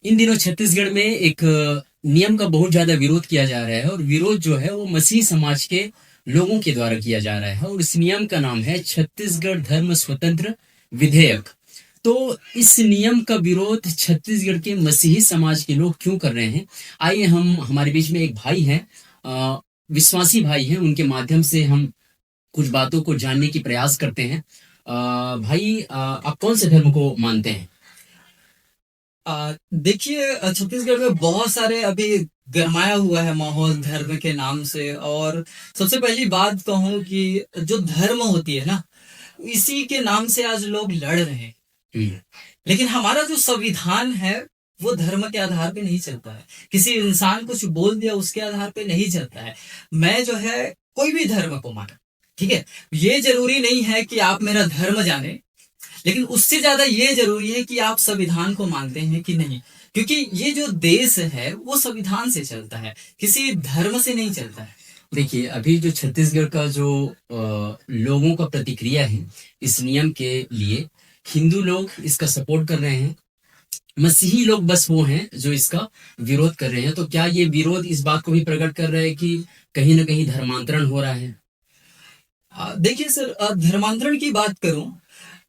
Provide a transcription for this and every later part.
इन दिनों छत्तीसगढ़ में एक नियम का बहुत ज्यादा विरोध किया जा रहा है और विरोध जो है वो मसीह समाज के लोगों के द्वारा किया जा रहा है और इस नियम का नाम है छत्तीसगढ़ धर्म स्वतंत्र विधेयक। तो इस नियम का विरोध छत्तीसगढ़ के मसीही समाज के लोग क्यों कर रहे हैं? आइए हम हमारे बीच में एक भाई हैं, विश्वासी भाई हैं, उनके माध्यम से हम कुछ बातों को जानने की प्रयास करते हैं। भाई, आप कौन से धर्म को मानते हैं? देखिए, छत्तीसगढ़ में बहुत सारे अभी गरमाया हुआ है माहौल धर्म के नाम से। और सबसे पहली बात कहूँ कि जो धर्म होती है ना, इसी के नाम से आज लोग लड़ रहे हैं। हम्म, लेकिन हमारा जो संविधान है वो धर्म के आधार पे नहीं चलता है। किसी इंसान कुछ बोल दिया उसके आधार पे नहीं चलता है। मैं जो है कोई भी धर्म को माना, ठीक है। ये जरूरी नहीं है कि आप मेरा धर्म जाने, लेकिन उससे ज्यादा ये जरूरी है कि आप संविधान को मानते हैं कि नहीं। क्योंकि ये जो देश है वो संविधान से चलता है, किसी धर्म से नहीं चलता है। देखिए, अभी जो छत्तीसगढ़ का जो लोगों का प्रतिक्रिया है इस नियम के लिए, हिंदू लोग इसका सपोर्ट कर रहे हैं, मसीही लोग बस वो हैं जो इसका विरोध कर रहे हैं। तो क्या ये विरोध इस बात को भी प्रकट कर रहा है कि कहीं ना कहीं धर्मांतरण हो रहा है? देखिए सर, धर्मांतरण की बात करूं,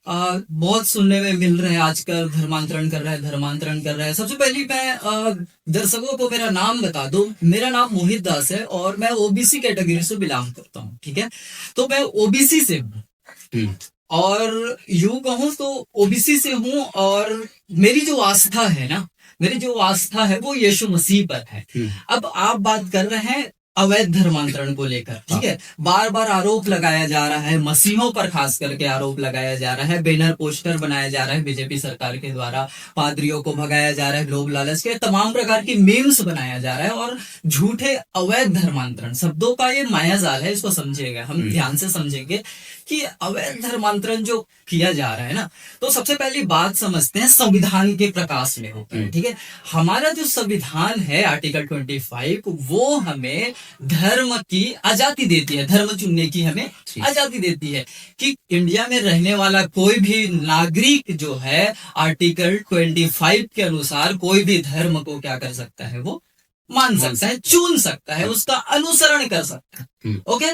बहुत सुनने में मिल रहे हैं आजकल, धर्मांतरण कर रहा है, धर्मांतरण कर रहा है। सबसे पहले मैं दर्शकों को मेरा नाम बता दूं। मेरा नाम मोहित दास है और मैं ओबीसी कैटेगरी से बिलोंग करता हूं, ठीक है। तो मैं ओबीसी से हूँ और यूं कहूं तो ओबीसी से हूं। और मेरी जो आस्था है ना, मेरी जो आस्था है वो यीशु मसीह पर है। अब आप बात कर रहे हैं अवैध धर्मांतरण को लेकर, ठीक है। बार बार आरोप लगाया जा रहा है, मसीहों पर खास करके आरोप लगाया जा रहा है, बैनर पोस्टर बनाया जा रहा है बीजेपी सरकार के द्वारा, पादरियों को भगाया जा रहा है, लोभ लालच के तमाम प्रकार की मीम्स बनाया जा रहा है। और झूठे अवैध धर्मांतरण शब्दों का ये मायाजाल है, इसको समझिएगा, हम ध्यान से समझेंगे कि अवैध धर्मांतरण जो किया जा रहा है ना, तो सबसे पहली बात समझते हैं संविधान के प्रकाश में होता है, ठीक है। हमारा जो संविधान है आर्टिकल 25 वो हमें धर्म की आजादी देती है, धर्म चुनने की हमें आजादी देती है कि इंडिया में रहने वाला कोई भी नागरिक जो है आर्टिकल 25 के अनुसार कोई भी धर्म को क्या कर सकता है, वो मान सकता है, चुन सकता है, उसका अनुसरण कर सकता है। ओके,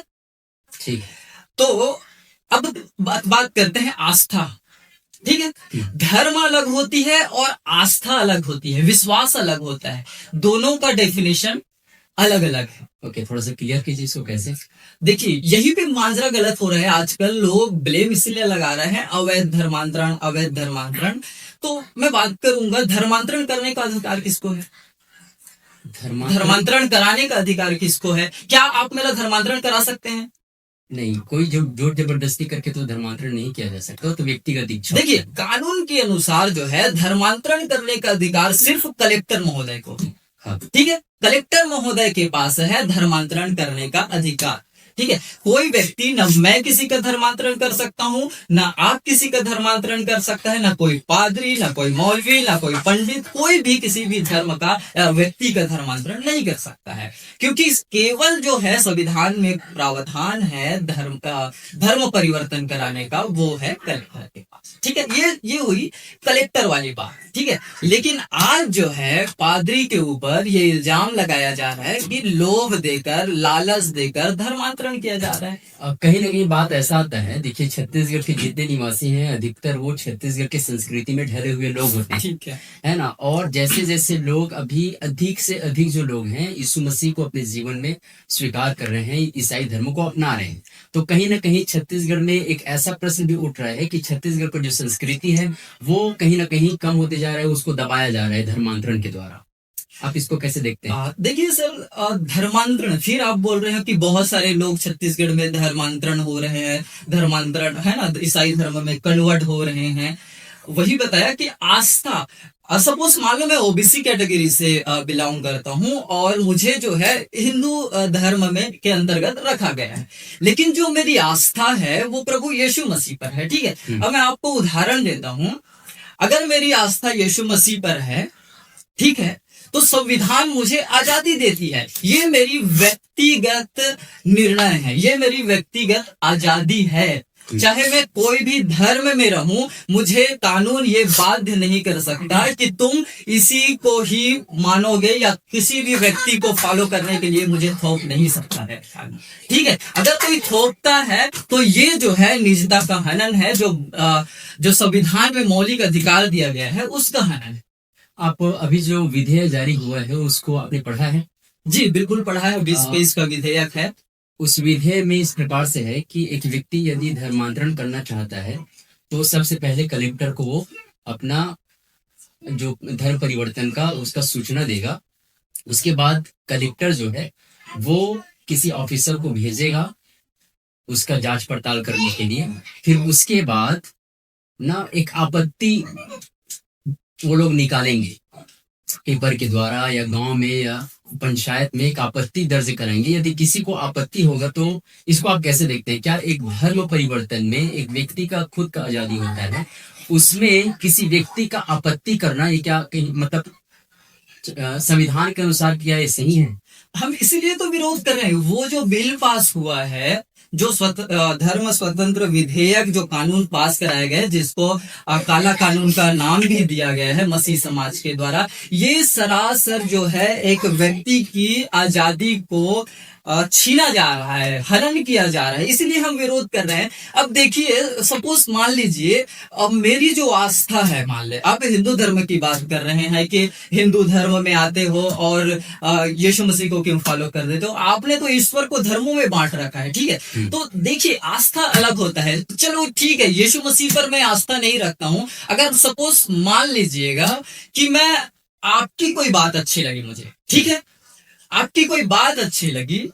ठीक। तो अब बात करते हैं आस्था, ठीक है। धर्म अलग होती है और आस्था अलग होती है, विश्वास अलग होता है, दोनों का डेफिनेशन अलग अलग है। ओके, थोड़ा सा क्लियर कीजिए इसको कैसे। देखिए, यही पे माजरा गलत हो रहा है आजकल, लोग ब्लेम इसलिए लगा रहे हैं अवैध धर्मांतरण, अवैध धर्मांतरण। तो मैं बात करूंगा धर्मांतरण करने का अधिकार किसको है, धर्मांतरण कराने का अधिकार किसको है। क्या आप मेरा धर्मांतरण करा सकते हैं? नहीं, कोई जो जोर जबरदस्ती करके तो धर्मांतरण नहीं किया जा सकता, तो व्यक्तिगत इच्छा। देखिए, कानून के अनुसार जो है धर्मांतरण करने का अधिकार सिर्फ कलेक्टर महोदय को है, ठीक है। कलेक्टर महोदय के पास है धर्मांतरण करने का अधिकार, ठीक है। कोई व्यक्ति, न मैं किसी का धर्मांतरण कर सकता हूँ, ना आप किसी का धर्मांतरण कर सकता है, ना कोई पादरी, ना कोई मौलवी, ना कोई पंडित, कोई भी किसी भी धर्म का व्यक्ति का धर्मांतरण नहीं कर सकता है। क्योंकि केवल जो है संविधान में प्रावधान है धर्म परिवर्तन कराने का, वो है कलेक्टर के पास, ठीक है। ये हुई कलेक्टर वाली बात, ठीक है। लेकिन आज जो है पादरी के ऊपर ये इल्जाम लगाया जा रहा है कि लोभ देकर, लालच देकर धर्मांतरण किया जा रहा है। कहीं ना कहीं बात ऐसा आता है, देखिए छत्तीसगढ़ के जितने निवासी हैं अधिकतर वो छत्तीसगढ़ की संस्कृति में ढले हुए लोग होते हैं, ठीक है ना। और जैसे जैसे लोग अभी अधिक से अधिक जो लोग हैं यीशु मसीह को अपने जीवन में स्वीकार कर रहे हैं, ईसाई धर्म को अपना रहे हैं, तो कहीं ना कहीं छत्तीसगढ़ में एक ऐसा प्रश्न भी उठ रहा है कि छत्तीसगढ़ की जो संस्कृति है वो कहीं ना कहीं कम होते जा रहा है, उसको दबाया जा रहा है धर्मांतरण के द्वारा। आप इसको कैसे देखते हैं? देखिए सर, धर्मांतरण, फिर आप बोल रहे हैं कि बहुत सारे लोग छत्तीसगढ़ में धर्मांतरण हो रहे हैं, धर्मांतरण है ना, ईसाई धर्म में कन्वर्ट हो रहे हैं। वही बताया कि आस्था, सपोज मान लो मैं ओबीसी कैटेगरी से बिलोंग करता हूं और मुझे जो है हिंदू धर्म में के अंतर्गत रखा गया है, लेकिन जो मेरी आस्था है वो प्रभु यीशु मसीह पर है, ठीक है। अब मैं आपको उदाहरण देता हूं, अगर मेरी आस्था यीशु मसीह पर है, ठीक है, तो संविधान मुझे आजादी देती है, ये मेरी व्यक्तिगत निर्णय है, ये मेरी व्यक्तिगत आजादी है। चाहे मैं कोई भी धर्म में रहूं, मुझे कानून ये बाध्य नहीं कर सकता कि तुम इसी को ही मानोगे या किसी भी व्यक्ति को फॉलो करने के लिए मुझे थोप नहीं सकता है। ठीक है, अगर कोई थोपता है तो ये जो है निजता का हनन है, जो संविधान में मौलिक अधिकार दिया गया है उसका हनन है। आप अभी जो विधेयक जारी हुआ है उसको आपने पढ़ा है? जी बिल्कुल पढ़ा है, 20 पेज का विधेयक है। उस विधेयक में इस प्रकार से है कि एक व्यक्ति यदि धर्मांतरण करना चाहता है तो सबसे पहले कलेक्टर को वो अपना जो धर्म परिवर्तन का उसका सूचना देगा। उसके बाद कलेक्टर जो है वो किसी ऑफिसर को भेजेगा उसका जांच पड़ताल करने के लिए। फिर उसके बाद ना एक आपत्ति वो लोग निकालेंगे पेपर के द्वारा या गांव में या पंचायत में एक आपत्ति दर्ज कराएंगे। यदि किसी को आपत्ति होगा तो इसको आप कैसे देखते हैं? क्या एक धर्म परिवर्तन में एक व्यक्ति का खुद का आजादी होता है, उसमें किसी व्यक्ति का आपत्ति करना ये क्या मतलब संविधान के अनुसार क्या ये सही है? हम इसीलिए तो विरोध कर रहे हैं। वो जो बिल पास हुआ है, जो धर्म स्वतंत्र विधेयक जो कानून पास कराया गया है, जिसको काला कानून का नाम भी दिया गया है मसीह समाज के द्वारा, ये सरासर जो है एक व्यक्ति की आजादी को छीना जा रहा है, हनन किया जा रहा है। इसलिए हम विरोध कर रहे हैं। अब देखिए, सपोज मान लीजिए अब मेरी जो आस्था है, मान ले आप हिंदू धर्म की बात कर रहे हैं कि हिंदू धर्म में आते हो और यीशु मसीह को क्यों फॉलो कर देते हो? आपने तो ईश्वर को धर्मों में बांट रखा है। ठीक है, तो देखिए आस्था अलग होता है। चलो ठीक है, यीशु मसीह पर मैं आस्था नहीं रखता हूं। अगर सपोज मान लीजिएगा कि मैं आपकी कोई बात अच्छी लगी मुझे, ठीक है, आपकी कोई बात अच्छी लगी,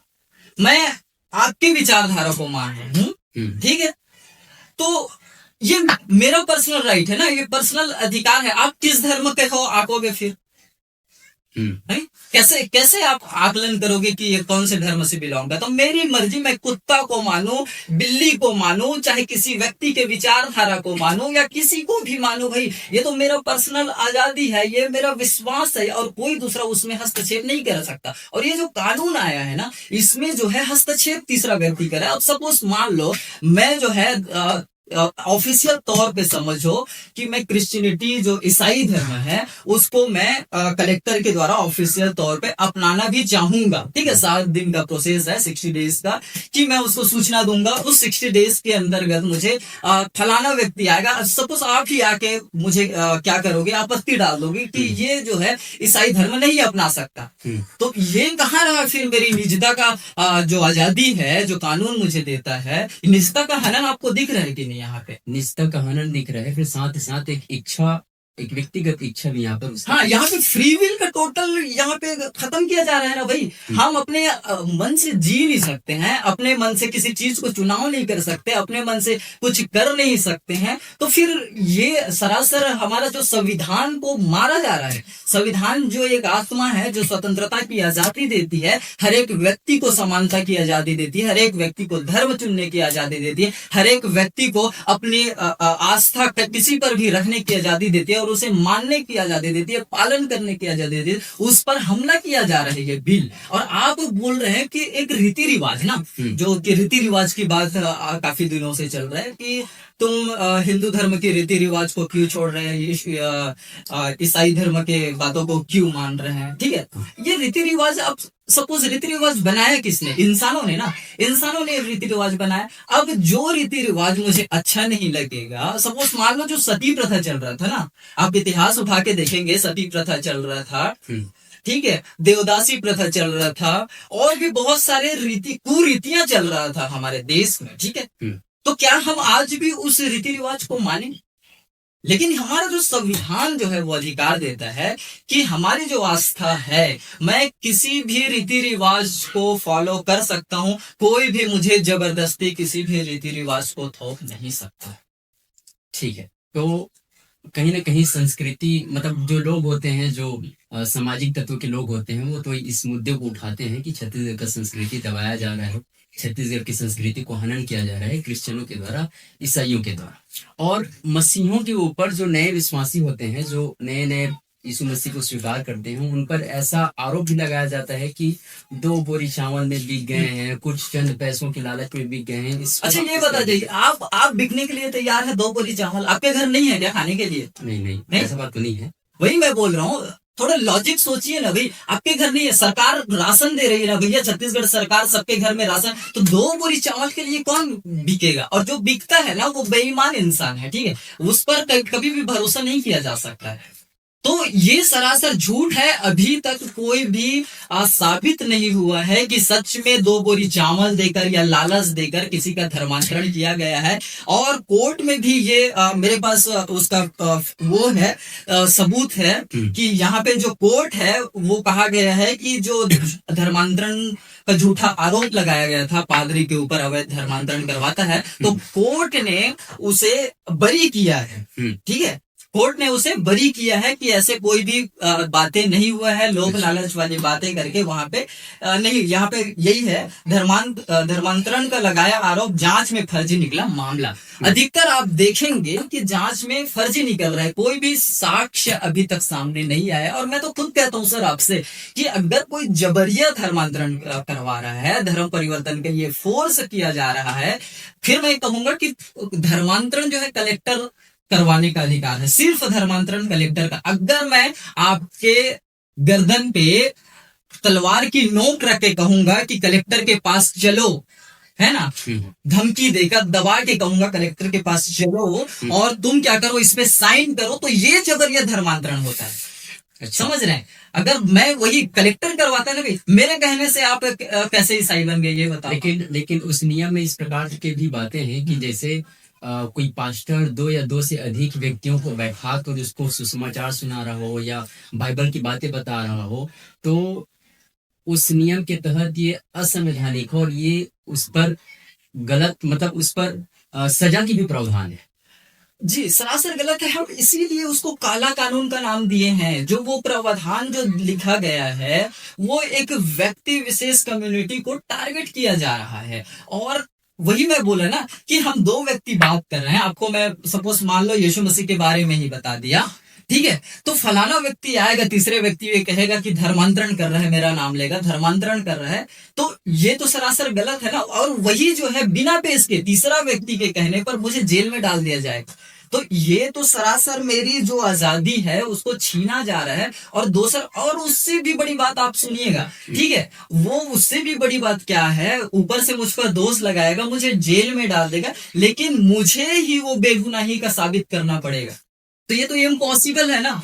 मैं आपकी विचारधारा को मान रहा हूं, ठीक है, तो ये मेरा पर्सनल राइट है ना, ये पर्सनल अधिकार है। आप किस धर्म के हो आकोगे फिर? कैसे आप आकलन करोगे कि ये कौन से धर्म से बिलोंग है? तो मेरी मर्जी, मैं कुत्ता को मानूं, बिल्ली को मानूं, चाहे किसी व्यक्ति के विचारधारा को मानूं या किसी को भी मानूं, भाई ये तो मेरा पर्सनल आजादी है, ये मेरा विश्वास है और कोई दूसरा उसमें हस्तक्षेप नहीं कर सकता। और ये जो कानून आया है ना, इसमें जो है हस्तक्षेप तीसरा व्यक्ति कर रहा है। अब सपोज मान लो मैं जो है ऑफिशियल तौर पे समझो कि मैं क्रिश्चियनिटी जो ईसाई धर्म है उसको मैं कलेक्टर के द्वारा ऑफिशियल तौर पे अपनाना भी चाहूंगा। ठीक है, 7 दिन का प्रोसेस है, 60 डेज का, कि मैं उसको सूचना दूंगा। उस 60 डेज के अंतर्गत मुझे फलाना व्यक्ति आएगा। सपोज आप ही आके मुझे क्या करोगे, आपत्ति डाल दोगे कि ये जो है ईसाई धर्म नहीं अपना सकता। तो ये कहाँ रहा फिर मेरी निजता का जो आजादी है, जो कानून मुझे देता है? निजता का हनन आपको दिख रहा है कि नहीं? यहाँ पे निजता का हनन दिख रहा है, फिर साथ ही साथ एक इच्छा, एक व्यक्तिगत इच्छा भी यहाँ पर। हाँ, यहाँ पे फ्री विल का टोटल यहाँ पे खत्म किया जा रहा है ना भाई। हम अपने मन से जी नहीं सकते हैं, अपने मन से किसी चीज को चुनाव नहीं कर सकते, अपने मन से कुछ कर नहीं सकते हैं। तो फिर ये सरासर हमारा जो संविधान को मारा जा रहा है। संविधान जो एक आत्मा है, जो स्वतंत्रता की आजादी देती है, हर एक व्यक्ति को समानता की आजादी देती है, हर एक व्यक्ति को धर्म चुनने की आजादी देती है, हर एक व्यक्ति को अपनी आस्था किसी पर भी रखने की आजादी देती है और उसे मानने की आजादी देती है, पालन करने की आजादी देती है। उस पर हमला किया जा रहा है ये बिल। और आप बोल रहे हैं कि एक रीति रिवाज ना, जो कि रीति रिवाज की बात काफी दिनों से चल रहा है कि तुम हिंदू धर्म के रीति रिवाज को क्यों छोड़ रहे हैं, ईसाई धर्म के बातों को क्यों मान रहे हैं? ठीक है, ये रीति रिवाज, अब सपोज रीति रिवाज बनाया किसने? इंसानों ने ना, इंसानों ने रीति रिवाज बनाया। अब जो रीति रिवाज मुझे अच्छा नहीं लगेगा, सपोज मान लो जो सती प्रथा चल रहा था ना, आप इतिहास उठा के देखेंगे, सती प्रथा चल रहा था, ठीक है, देवदासी प्रथा चल रहा था, और भी बहुत सारे कुरीतियां चल रहा था हमारे देश में। ठीक है, तो क्या हम आज भी उस रीति रिवाज को माने? लेकिन हमारा जो संविधान जो है वो अधिकार देता है कि हमारी जो आस्था है, मैं किसी भी रीति रिवाज को फॉलो कर सकता हूं, कोई भी मुझे जबरदस्ती किसी भी रीति रिवाज को थोप नहीं सकता। ठीक है, तो कहीं ना कहीं संस्कृति, मतलब जो लोग होते हैं, जो सामाजिक तत्व के लोग होते हैं, वो तो इस मुद्दे को उठाते हैं कि छत्तीसगढ़ का संस्कृति दबाया जा रहा है, छत्तीसगढ़ की संस्कृति को हनन किया जा रहा है क्रिश्चियनों के द्वारा, ईसाइयों के द्वारा। और मसीहों के ऊपर जो नए विश्वासी होते हैं, जो नए नए यीशु मसीह को स्वीकार करते हैं उन पर ऐसा आरोप भी लगाया जाता है कि 2 बोरी चावल में बिक गए हैं, कुछ चंद पैसों की लालच में बिक गए हैं। इस अच्छा ये बता दीजिए, आप बिकने के लिए तैयार है 2 बोरी चावल? आपके घर नहीं है क्या खाने के लिए? नहीं नहीं, नहीं? ऐसा बात तो नहीं है। वही मैं बोल रहा हूँ, थोड़ा लॉजिक सोचिए ना भाई। आपके घर नहीं है, सरकार राशन दे रही है ना भैया, छत्तीसगढ़ सरकार सबके घर में राशन, तो 2 बोरी चावल के लिए कौन बिकेगा? और जो बिकता है ना वो बेईमान इंसान है, ठीक है, उस पर कभी भी भरोसा नहीं किया जा सकता है। तो ये सरासर झूठ है। अभी तक कोई भी साबित नहीं हुआ है कि सच में 2 बोरी चावल देकर या लालच देकर किसी का धर्मांतरण किया गया है। और कोर्ट में भी ये मेरे पास उसका वो है सबूत है कि यहाँ पे जो कोर्ट है वो कहा गया है कि जो धर्मांतरण का झूठा आरोप लगाया गया था पादरी के ऊपर, अवैध धर्मांतरण करवाता है, तो कोर्ट ने उसे बरी किया है। ठीक है, कोर्ट ने उसे बरी किया है कि ऐसे कोई भी बातें नहीं हुआ है, लोभ लालच वाली बातें करके वहां पे नहीं। यहाँ पे यही है, धर्मांतरण का लगाया आरोप जांच में फर्जी निकला मामला। अधिकतर आप देखेंगे कि जांच में फर्जी निकल रहा है, कोई भी साक्ष्य अभी तक सामने नहीं आया। और मैं तो खुद कहता हूं सर आपसे कि अगर कोई जबरिया धर्मांतरण करवा रहा है, धर्म परिवर्तन के लिए फोर्स किया जा रहा है, फिर मैं कहूंगा कि धर्मांतरण जो है कलेक्टर करवाने का अधिकार है, सिर्फ धर्मांतरण कलेक्टर का। अगर मैं आपके गर्दन पे तलवार की नोक रख के कहूंगा कि कलेक्टर के पास चलो, है ना, धमकी देकर दबा के कहूंगा कलेक्टर के पास चलो और तुम क्या करो, इसमें साइन करो, तो ये जबरिया धर्मांतरण होता है। अच्छा। समझ रहे हैं? अगर मैं वही कलेक्टर करवाता है ना भाई, मेरे कहने से आप कैसे ईसाई बन गए ये बताओ। लेकिन उस नियम में इस प्रकार की भी बातें हैं कि जैसे कोई पास्टर 2 या 2 से अधिक व्यक्तियों को बैठा कर उसको सुसमाचार सुना रहा हो या बाइबल की बातें बता रहा हो, तो उस नियम के तहत ये असंवैधानिक और ये उस पर गलत, मतलब उस पर सजा की भी प्रावधान है। जी, सरासर गलत है। हम इसीलिए उसको काला कानून का नाम दिए हैं। जो वो प्रावधान जो लिखा गया है वो एक व्यक्ति विशेष कम्युनिटी को टारगेट किया जा रहा है। और वही मैं बोला ना कि हम 2 व्यक्ति बात कर रहे हैं, आपको मैं सपोज मान लो यीशु मसीह के बारे में ही बता दिया, ठीक है, तो फलाना व्यक्ति आएगा, तीसरे व्यक्ति ये कहेगा कि धर्मांतरण कर रहा है, मेरा नाम लेगा, धर्मांतरण कर रहा है, तो ये तो सरासर गलत है ना। और वही जो है बिना पेश के तीसरा व्यक्ति के कहने पर मुझे जेल में डाल दिया जाएगा, तो ये तो सरासर मेरी जो आजादी है उसको छीना जा रहा है। और दूसरा, और उससे भी बड़ी बात आप सुनिएगा, ठीक है, वो उससे भी बड़ी बात क्या है, ऊपर से मुझ पर दोष लगाएगा, मुझे जेल में डाल देगा, लेकिन मुझे ही वो बेगुनाही का साबित करना पड़ेगा। तो ये तो इम्पॉसिबल है ना।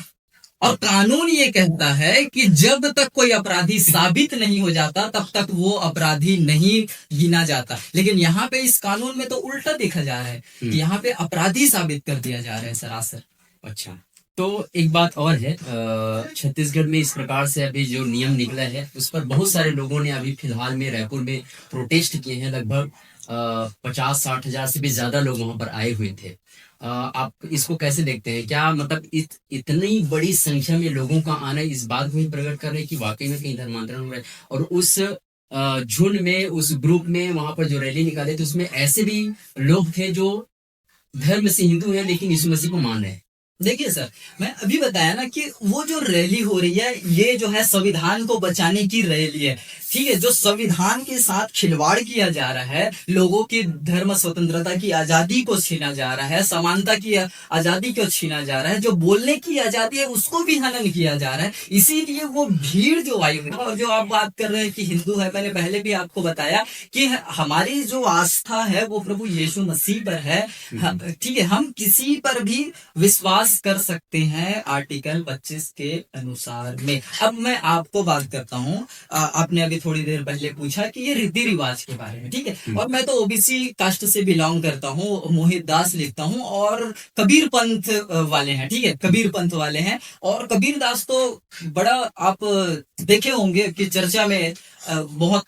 और कानून ये कहता है कि जब तक कोई अपराधी साबित नहीं हो जाता तब तक वो अपराधी नहीं गिना जाता। लेकिन यहाँ पे इस कानून में तो उल्टा देखा जा रहा है कि यहाँ पे अपराधी साबित कर दिया जा रहा है सरासर। अच्छा, तो एक बात और है, छत्तीसगढ़ में इस प्रकार से अभी जो नियम निकला है उस पर बहुत सारे लोगों ने अभी फिलहाल में रायपुर में प्रोटेस्ट किए हैं। लगभग 50-60 हजार से भी ज्यादा लोग वहां पर आए हुए थे। आप इसको कैसे देखते हैं? क्या मतलब इतनी बड़ी संख्या में लोगों का आना इस बात को ही प्रकट कर रहे हैं कि वाकई में कहीं धर्मांतरण हुआ है? और उस झुंड में, उस ग्रुप में वहां पर जो रैली निकाले थे उसमें ऐसे भी लोग थे जो धर्म से हिंदू हैं लेकिन यीशु मसीह को मान रहे हैं। देखिए सर, मैं अभी बताया ना कि वो जो रैली हो रही है ये जो है संविधान को बचाने की रैली है, ठीक है, जो संविधान के साथ खिलवाड़ किया जा रहा है, लोगों की धर्म स्वतंत्रता की आजादी को छीना जा रहा है, समानता की आजादी को छीना जा रहा है, जो बोलने की आजादी है उसको भी हनन किया जा रहा है। इसीलिए वो भीड़ जो आई हुई है, और जो आप बात कर रहे हैं कि हिंदू है, मैंने पहले भी आपको बताया कि हमारी जो आस्था है वो प्रभु यीशु मसीह पर है, ठीक है, हम किसी पर भी विश्वास कर सकते हैं आर्टिकल 25 के अनुसार में। अब मैं आपको बात करता हूँ, आपने अभी थोड़ी देर पहले पूछा कि ये रीति रिवाज के बारे में, ठीक है, और मैं तो ओबीसी कास्ट से बिलोंग करता हूँ, मोहित दास लिखता हूँ और कबीर पंथ वाले हैं, ठीक है, कबीर पंथ वाले हैं। और कबीर दास तो बड़ा आप देखे होंगे कि चर्चा में बहुत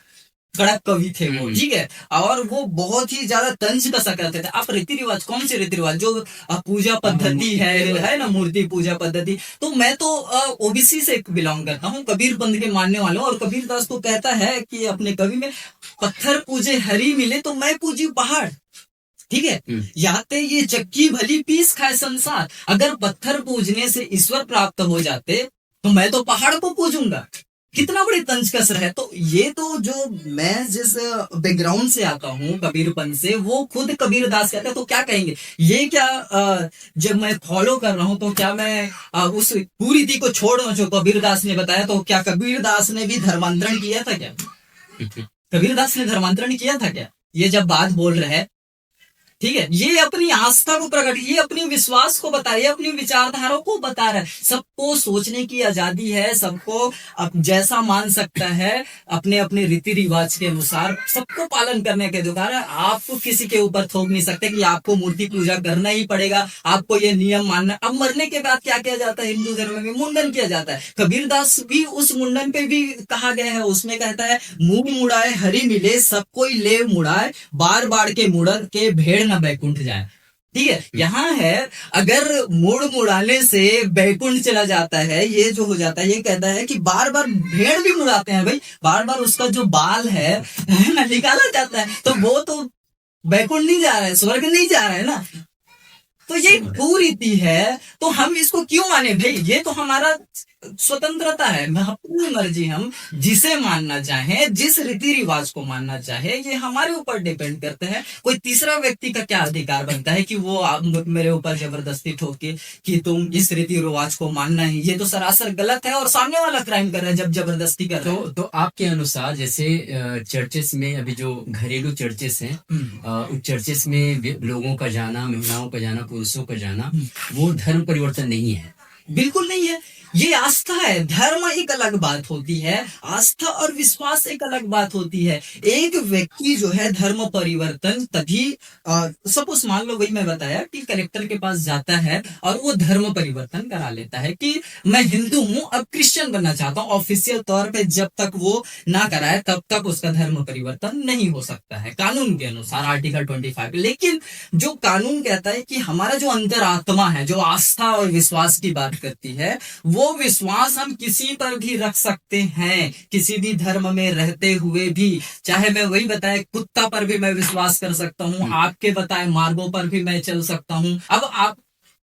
कड़क कवि थे वो, ठीक है, और वो बहुत ही ज्यादा तंज कसा करते थे। आप रीति रिवाज, कौन से रीति रिवाज, जो पूजा पद्धति है ना, मूर्ति पूजा पद्धति, तो मैं तो ओबीसी से बिलोंग करता हूँ, कबीर पंथ के मानने वाले हूँ। और कबीर दास तो कहता है कि अपने कवि में, पत्थर पूजे हरी मिले तो मैं पूजी पहाड़, ठीक है, याते ये चक्की भली पीस खाए संसार। अगर पत्थर पूजने से ईश्वर प्राप्त हो जाते तो मैं तो पहाड़ को पूजूंगा। कितना बड़ी तंज है। तो ये तो जो मैं जिस बैकग्राउंड से आता हूँ कबीरपन से, वो खुद कबीरदास कहते हैं। तो क्या कहेंगे, ये क्या जब मैं फॉलो कर रहा हूँ तो क्या मैं उस कुरीति को छोड़ रहा हूँ जो कबीरदास ने बताया? तो क्या कबीरदास ने भी धर्मांतरण किया था क्या? कबीरदास ने धर्मांतरण किया था क्या? ये जब बात बोल रहे हैं, ठीक है, ये अपनी आस्था को प्रकट, ये अपने विश्वास को बता रहा है, अपनी विचारधारा को बता रहा है। सबको सोचने की आजादी है, सबको अब जैसा मान सकता है, अपने अपने रीति रिवाज के अनुसार सबको पालन करने के अधिकार है। आपको किसी के ऊपर थोप नहीं सकते कि आपको मूर्ति पूजा करना ही पड़ेगा, आपको ये नियम मानना। अब मरने के बाद क्या किया जाता है हिंदू धर्म में? मुंडन किया जाता है। कबीरदास भी उस मुंडन पे भी कहा गया है, उसमें कहता है मुंह मुड़ाए हरि मिले, सब कोई ले मुड़ाए, बार बार के मुड़न के भेड़ न बैकुंठ जाए। ठीक है, यहाँ है अगर मुड़ मुड़ाने से बैकुंठ चला जाता है, ये जो हो जाता है, ये कहता है कि बार बार भेड़ भी मुड़ाते हैं भाई, बार बार उसका जो बाल है ना निकाला जाता है, तो वो तो बैकुंठ नहीं जा रहा है, स्वर्ग नहीं जा रहा है ना। तो ये कुरीति है, तो हम इसको क्यों माने भाई? ये तो हमारा स्वतंत्रता है, अपनी मर्जी, हम जिसे मानना चाहें, जिस रीति रिवाज को मानना चाहे, ये हमारे ऊपर डिपेंड करता है। कोई तीसरा व्यक्ति का क्या अधिकार बनता है कि वो मेरे ऊपर जबरदस्ती ठोके कि तुम इस रीति रिवाज को मानना है? ये तो सरासर गलत है और सामने वाला क्राइम कर रहा है जब जबरदस्ती कर रहा है। तो आपके अनुसार जैसे चर्चेस में अभी जो घरेलू चर्चेस हैं, उन चर्चेस में लोगों का जाना, महिलाओं का जाना, पुरुषों का जाना, वो धर्म परिवर्तन नहीं है? बिल्कुल नहीं है, ये आस्था है। धर्म एक अलग बात होती है, आस्था और विश्वास एक अलग बात होती है। एक व्यक्ति जो है धर्म परिवर्तन तभी, सपोज मान लो, वही मैं बताया कि कलेक्टर के पास जाता है और वो धर्म परिवर्तन करा लेता है कि मैं हिंदू हूं, अब क्रिश्चियन बनना चाहता हूं। ऑफिशियल तौर पे जब तक वो ना कराए तब तक उसका धर्म परिवर्तन नहीं हो सकता है कानून के अनुसार, आर्टिकल 25। लेकिन जो कानून कहता है कि हमारा जो अंतरात्मा है, जो आस्था और विश्वास की बात करती है, वो विश्वास हम किसी पर भी रख सकते हैं, किसी भी धर्म में रहते हुए भी। चाहे मैं वही बताए कुत्ता पर भी मैं विश्वास कर सकता हूँ, आपके बताए मार्गों पर भी मैं चल सकता हूँ। अब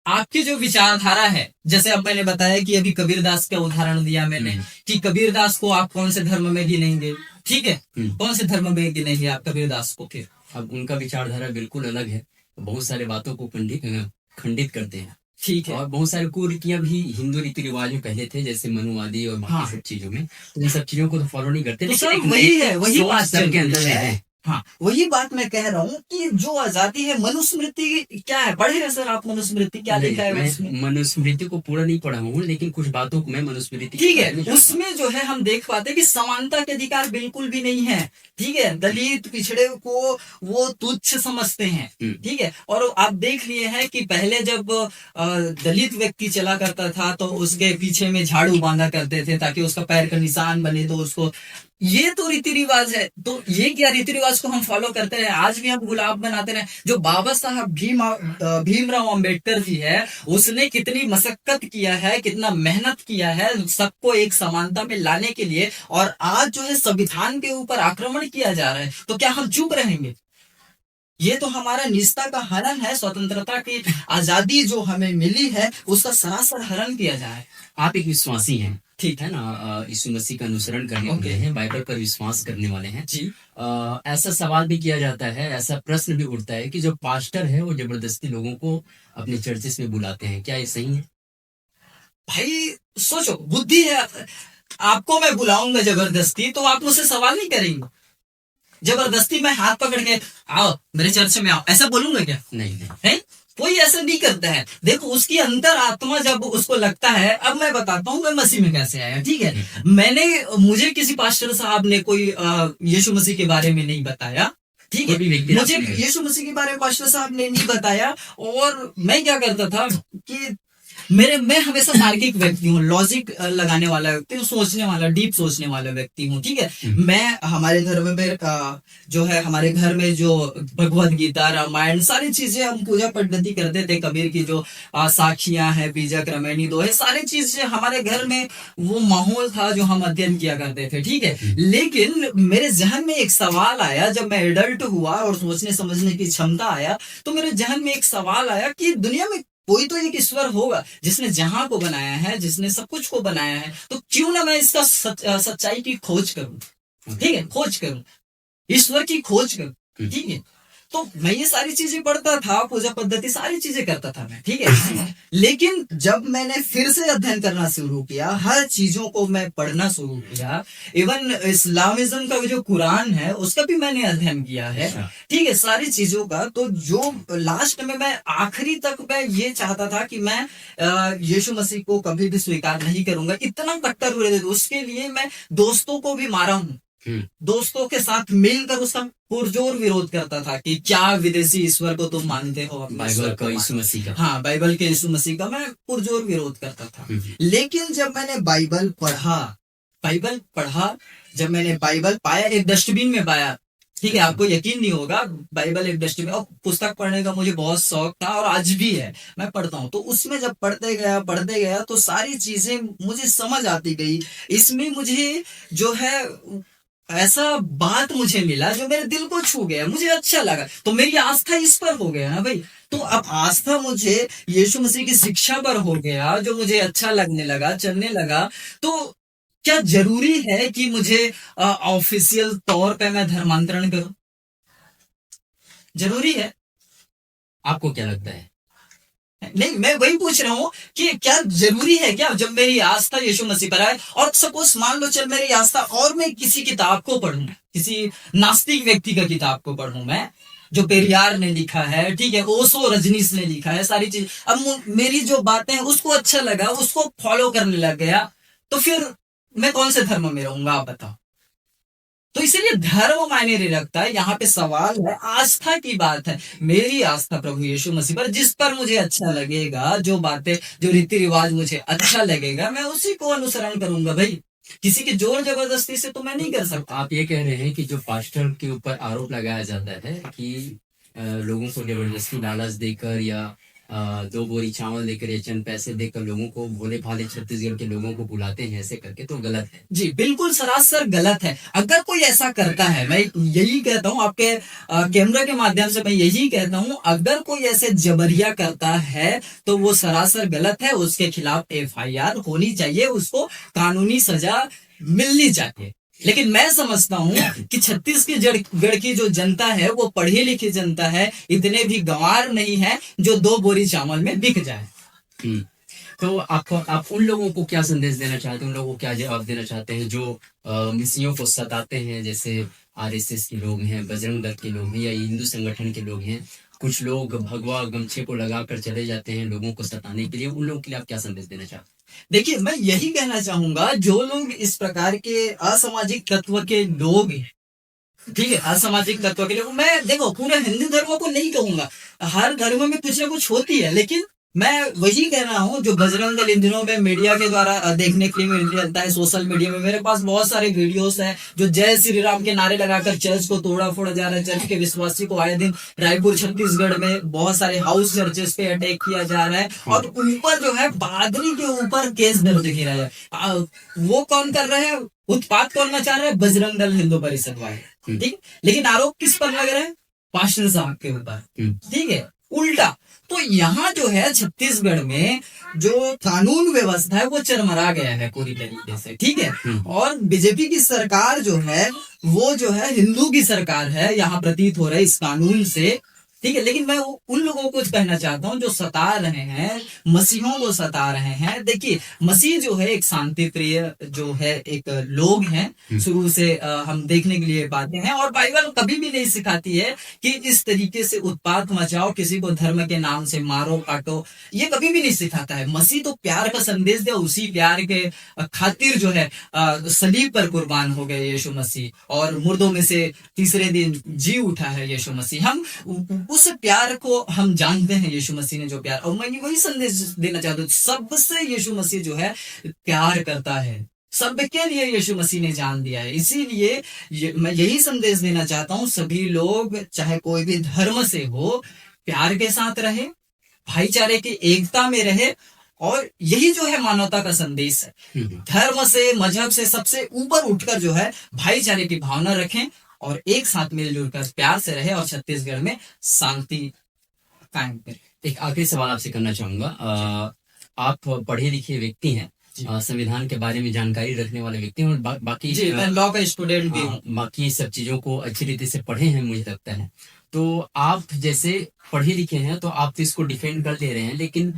आपकी जो विचारधारा है, जैसे अब मैंने बताया कि अभी कबीरदास का उदाहरण दिया मैंने कि कबीरदास को आप कौन से धर्म में गिनेंगे? ठीक है, कौन से धर्म में गिनेंगे आप कबीरदास को? फिर अब उनका विचारधारा बिल्कुल अलग है, बहुत सारे बातों को खंडित करते हैं। ठीक है, और बहुत सारे कुरीतियां भी हिंदू रीति रिवाज में पहले थे, जैसे मनुवादी और बाकी सब चीजों में, तो इन सब चीजों को तो फॉलो नहीं करते। तो सर वही है, वही बात सबके अंदर है। हाँ, वही बात मैं कह रहा हूँ कि जो आजादी है, मनुस्मृति क्या है? पढ़े हैं सर आप मनुस्मृति? क्या लिखा है उसमें? मनुस्मृति को पूरा नहीं पढ़ा हूँ, लेकिन कुछ बातों को मैं मनुस्मृति, ठीक है, उसमें जो है हम देख पाते हैं कि समानता के अधिकार बिल्कुल भी नहीं है। ठीक है, दलित पिछड़े को वो तुच्छ समझते हैं। ठीक है, और आप देख लिए हैं कि पहले जब दलित व्यक्ति चला करता था तो उसके पीछे में झाड़ू बांधा करते थे ताकि उसका पैर का निशान बने, तो उसको, ये तो रीति रिवाज है। तो ये क्या रीति रिवाज को हम फॉलो करते हैं? आज भी हम गुलाब बनाते रहे। जो बाबा साहब भीमराव अंबेडकर जी है, उसने कितनी मशक्कत किया है, कितना मेहनत किया है सबको एक समानता में लाने के लिए, और आज जो है संविधान के ऊपर आक्रमण किया जा रहा है। तो क्या हम चुप रहेंगे? ये तो हमारा निजता का हनन है, स्वतंत्रता की आजादी जो हमें मिली है उसका सरासर हनन किया जाए। आप एक विश्वासी हैं, ठीक है ना, यीशु मसीह का अनुसरण करने वाले हैं, बाइबल पर विश्वास करने वाले हैं जी। ऐसा सवाल भी किया जाता है, ऐसा प्रश्न भी उठता है कि जो पास्टर है वो जबरदस्ती लोगों को अपने चर्चेस में बुलाते हैं, क्या ये सही है? भाई सोचो, बुद्धि है, आपको मैं बुलाऊंगा जबरदस्ती तो आप मुझसे सवाल नहीं करेंगे? जबरदस्ती मैं हाथ पकड़ के आओ मेरे चर्च में आओ, ऐसा बोलूंगा क्या? नहीं है, कोई ऐसा नहीं करता है। देखो उसकी अंतर आत्मा जब उसको लगता है, अब मैं बताता हूँ मैं मसीह में कैसे आया। ठीक है, मुझे किसी पास्टर साहब ने कोई यीशु मसीह के बारे में नहीं बताया। ठीक है, मुझे यीशु मसीह के बारे में पास्टर साहब ने नहीं बताया, और मैं क्या करता था कि मैं हमेशा तार्किक व्यक्ति हूँ, लॉजिक लगाने वाला व्यक्ति हूँ, सोचने वाला, डीप सोचने वाला व्यक्ति हूँ, ठीक है। मैं हमारे धर्म में जो है, हमारे घर में जो भगवत गीता, रामायण, सारी चीजें हम पूजा पद्धति करते थे। कबीर की जो साखियां हैं, बीजक, रमैनी दोहे, सारी चीजें हमारे घर में वो माहौल था जो हम अध्ययन किया करते थे, ठीक है। लेकिन मेरे जहन में एक सवाल आया जब मैं एडल्ट हुआ और सोचने समझने की क्षमता आया, तो मेरे जहन में एक सवाल आया कि दुनिया में कोई तो एक ईश्वर होगा जिसने जहां को बनाया है, जिसने सब कुछ को बनाया है, तो क्यों ना मैं इसका सच्चाई की खोज करूं, ठीक है, खोज करूं, ईश्वर की खोज करूं, ठीक है। तो मैं ये सारी चीजें पढ़ता था, पूजा पद्धति सारी चीजें करता था मैं, ठीक है। लेकिन जब मैंने फिर से अध्ययन करना शुरू किया, हर चीजों को मैं पढ़ना शुरू किया, इवन इस्लामिज्म का जो कुरान है उसका भी मैंने अध्ययन किया है, ठीक है, सारी चीजों का। तो जो लास्ट में मैं आखिरी तक मैं ये चाहता था कि मैं यीशु मसीह को कभी भी स्वीकार नहीं करूंगा, इतना कट्टर हुए थे। उसके लिए मैं दोस्तों को भी मारा हूँ, दोस्तों के साथ मिलकर उसका पुरजोर विरोध करता था कि क्या विदेशी ईश्वर को तुम मानते हो, बाइबल का, यीशु मसीह का। हाँ, बाइबल के यीशु मसीह का मैं पुरजोर विरोध करता था। लेकिन जब मैंने बाइबल पढ़ा, जब मैंने बाइबल पाया, एक डस्टबिन में पाया, ठीक है, आपको यकीन नहीं होगा, बाइबल एक डस्टबिन। और पुस्तक पढ़ने का मुझे बहुत शौक था और आज भी है, मैं पढ़ता हूँ। तो उसमें जब पढ़ते गया तो सारी चीजें मुझे समझ आती गई। इसमें मुझे जो है ऐसा बात मुझे मिला जो मेरे दिल को छू गया, मुझे अच्छा लगा, तो मेरी आस्था इस पर हो गया ना भाई। तो अब आस्था मुझे यीशु मसीह की शिक्षा पर हो गया, जो मुझे अच्छा लगने लगा, चलने लगा। तो क्या जरूरी है कि मुझे ऑफिशियल तौर पे मैं धर्मांतरण करूं? जरूरी है? आपको क्या लगता है? नहीं, मैं वही पूछ रहा हूँ कि क्या जरूरी है क्या, जब मेरी आस्था यीशु मसीह पर आए, और सपोज मान लो चल मेरी आस्था और मैं किसी किताब को पढ़ूं, किसी नास्तिक व्यक्ति का किताब को पढ़ूं मैं, जो पेरियार ने लिखा है, ठीक है, ओशो रजनीश ने लिखा है, सारी चीज, अब मेरी जो बातें हैं उसको अच्छा लगा, उसको फॉलो करने लग गया, तो फिर मैं कौन से धर्म में रहूंगा, आप बताओ। तो इसीलिए धर्म मायने नहीं रखता है, यहाँ पे सवाल है, आस्था की बात है। मेरी आस्था प्रभु यीशु मसीह पर, जिस पर मुझे अच्छा लगेगा, जो बातें, जो रीति रिवाज मुझे अच्छा लगेगा, मैं उसी को अनुसरण करूंगा भाई। किसी की जोर जबरदस्ती से तो मैं नहीं कर सकता। आप ये कह रहे हैं कि जो पास्टर के ऊपर आरोप लगाया जाता है कि लोगों को जबरदस्ती लालच देकर या 2 बोरी चावल देकर या चंद पैसे देकर लोगों को, भोले भाले छत्तीसगढ़ के लोगों को बुलाते हैं ऐसे करके, तो गलत है। जी बिल्कुल सरासर गलत है। अगर कोई ऐसा करता है, मैं यही कहता हूँ, आपके कैमरा के माध्यम से मैं यही कहता हूँ, अगर कोई ऐसे जबरिया करता है तो वो सरासर गलत है, उसके खिलाफ FIR होनी चाहिए, उसको कानूनी सजा मिलनी चाहिए। लेकिन मैं समझता हूँ कि छत्तीसगढ़ की जो जनता है वो पढ़ी लिखी जनता है, इतने भी गंवार नहीं है जो 2 बोरी चावल में बिक जाए। तो आप उन लोगों को क्या संदेश देना चाहते हैं, उन लोगों को क्या जवाब देना चाहते हैं जो मसीहियों को सताते हैं, जैसे RSS के लोग हैं, बजरंग दल के लोग हैं, या हिंदू संगठन के लोग हैं, कुछ लोग भगवा गमछे को लगाकर चले जाते हैं लोगों को सताने के लिए, उन लोगों के लिए आप क्या संदेश देना चाहते हैं? देखिए, मैं यही कहना चाहूंगा, जो लोग इस प्रकार के असामाजिक तत्व के लोग हैं, ठीक है, असामाजिक तत्व के लोग, मैं देखो पूरे हिंदू धर्म को नहीं कहूंगा, हर धर्म में कुछ ना कुछ होती है, लेकिन मैं वही कह रहा हूँ जो बजरंग दल इन दिनों में मीडिया के द्वारा देखने के लिए मिलता है, सोशल मीडिया में मेरे पास बहुत सारे वीडियोस हैं, जो जय श्री राम के नारे लगाकर चर्च को तोड़ा फोड़ा जा रहा है, चर्च के विश्वासी को आए दिन रायपुर छत्तीसगढ़ में बहुत सारे हाउस चर्चेस पे अटैक किया जा रहा है, और ऊपर जो है पादरी के ऊपर केस दर्ज किया रहा है। वो कौन कर रहे हैं, उत्पात कौन मचा रहा है? बजरंग दल हिंदू परिषद वाले, ठीक। लेकिन आरोप किस पर लग रहा है? पास्टर साहब के ऊपर, ठीक है, उल्टा। तो यहाँ जो है छत्तीसगढ़ में जो कानून व्यवस्था है वो चरमरा गया है पूरी तरीके से, ठीक है। और बीजेपी की सरकार जो है वो जो है हिंदू की सरकार है, यहाँ प्रतीत हो रहा है इस कानून से, ठीक है। लेकिन मैं उन लोगों को कहना चाहता हूँ जो सता रहे हैं, मसीहों को सता रहे हैं। देखिए, मसीह जो है एक शांति प्रिय जो है एक लोग हैं, शुरू से हम देखने के लिए पाते हैं, और बाइबल कभी भी नहीं सिखाती है कि इस तरीके से उत्पात मचाओ, किसी को धर्म के नाम से मारो काटो, ये कभी भी नहीं सिखाता है। मसीह तो प्यार का संदेश दिया, उसी प्यार के खातिर जो है सलीब पर कुर्बान हो गए यीशु मसीह, और मुर्दों में से तीसरे दिन जी उठा है यीशु मसीह। हम उस प्यार को हम जानते हैं, यीशु मसीह ने जो प्यार, और मैं वही संदेश देना चाहता हूँ, सबसे यीशु मसीह जो है प्यार करता है, सबके लिए यीशु मसीह ने जान दिया है। इसीलिए मैं यही संदेश देना चाहता हूँ, सभी लोग चाहे कोई भी धर्म से हो, प्यार के साथ रहे, भाईचारे की एकता में रहे, और यही जो है मानवता का संदेश है। धर्म से, मजहब से सबसे ऊपर उठकर जो है भाईचारे की भावना रखें और एक साथ मिलजुल कर प्यार से रहे और छत्तीसगढ़ में शांति कायम करें। एक आखिरी सवाल आपसे करना चाहूंगा। आप पढ़े लिखे व्यक्ति हैं, संविधान के बारे में जानकारी रखने वाले व्यक्ति हैं, और बाकी जी, मैं लॉ का स्टूडेंट भी हूँ। बाकी सब चीजों को अच्छी रीति से पढ़े हैं मुझे लगता है। तो आप जैसे पढ़े लिखे हैं तो आप तो इसको डिफेंड कर ले रहे हैं, लेकिन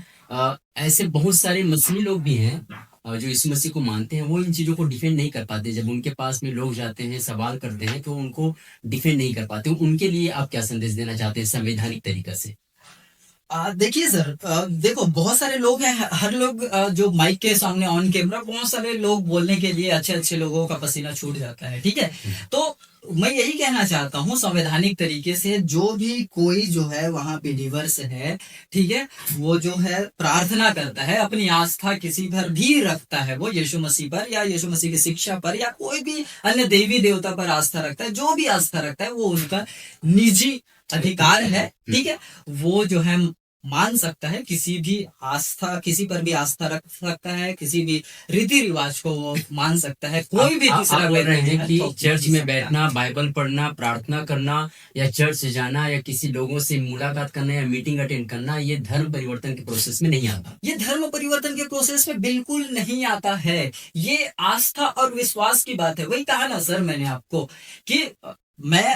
ऐसे बहुत सारे मसीही लोग भी हैं जो यीशु मसीह को मानते हैं, वो इन चीजों को डिफेंड नहीं कर पाते। जब उनके पास में लोग जाते हैं, सवाल करते हैं, तो उनको डिफेंड नहीं कर पाते। उनके लिए आप क्या संदेश देना चाहते हैं संवैधानिक तरीका से? देखिए सर, देखो बहुत सारे लोग हैं, हर लोग जो माइक के सामने ऑन कैमरा, बहुत सारे लोग बोलने के लिए अच्छे अच्छे लोगों का पसीना छूट जाता है, ठीक है। तो मैं यही कहना चाहता हूँ, संवैधानिक तरीके से जो भी कोई जो है वहां बिलीवर्स है, ठीक है, वो जो है प्रार्थना करता है, अपनी आस्था किसी पर भी रखता है, वो यीशु मसीह पर या यीशु मसीह की शिक्षा पर या कोई भी अन्य देवी देवता पर आस्था रखता है, जो भी आस्था रखता है वो उनका निजी अधिकार है, ठीक है। वो जो है मान सकता है, किसी भी आस्था, किसी पर भी आस्था रख सकता है, किसी भी रीति रिवाज को वो मान सकता है। कोई भी तीसरा बोल रहे हैं कि तो चर्च में बैठना, बाइबल पढ़ना, प्रार्थना करना, या चर्च जाना, या किसी लोगों से मुलाकात करना या मीटिंग अटेंड करना, ये धर्म परिवर्तन के प्रोसेस में नहीं आता। ये धर्म परिवर्तन के प्रोसेस में बिल्कुल नहीं आता है। ये आस्था और विश्वास की बात है। वही कहा ना सर मैंने आपको कि मैं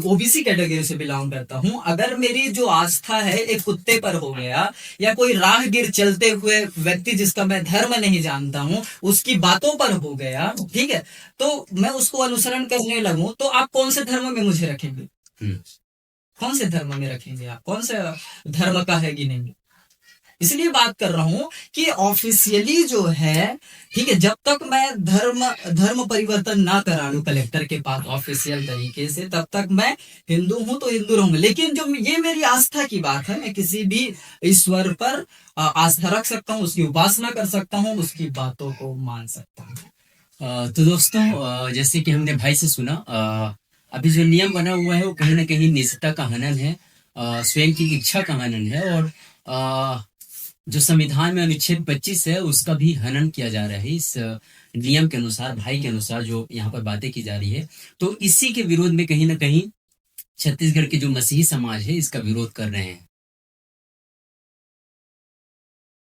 ओबीसी कैटेगरी से बिलोंग करता हूं। अगर मेरी जो आस्था है एक कुत्ते पर हो गया, या कोई राहगीर चलते हुए व्यक्ति जिसका मैं धर्म नहीं जानता हूं उसकी बातों पर हो गया, ठीक है, तो मैं उसको अनुसरण करने लगूं, तो आप कौन से धर्म में मुझे रखेंगे? कौन से धर्म में रखेंगे आप? कौन से धर्म का है कि नहीं? इसलिए बात कर रहा हूं कि ऑफिशियली जो है, ठीक है, जब तक मैं धर्म परिवर्तन ना करा लूं कलेक्टर के पास ऑफिशियल तरीके से, तब तक मैं हिंदू हूं तो हिंदू रहूंगा। लेकिन जो ये मेरी आस्था की बात है, मैं किसी भी ईश्वर पर आस्था रख सकता हूं, उसकी उपासना कर सकता हूं, उसकी बातों को मान सकता हूं। तो दोस्तों, जैसे कि हमने भाई से सुना, अभी जो नियम बना हुआ है वो कहीं ना कहीं निजता का हनन है, स्वयं की इच्छा का हनन है, और जो संविधान में अनुच्छेद 25 है उसका भी हनन किया जा रहा है इस नियम के अनुसार, भाई के अनुसार जो यहाँ पर बातें की जा रही है। तो इसी के विरोध में कहीं ना कहीं छत्तीसगढ़ के जो मसीही समाज है इसका विरोध कर रहे हैं।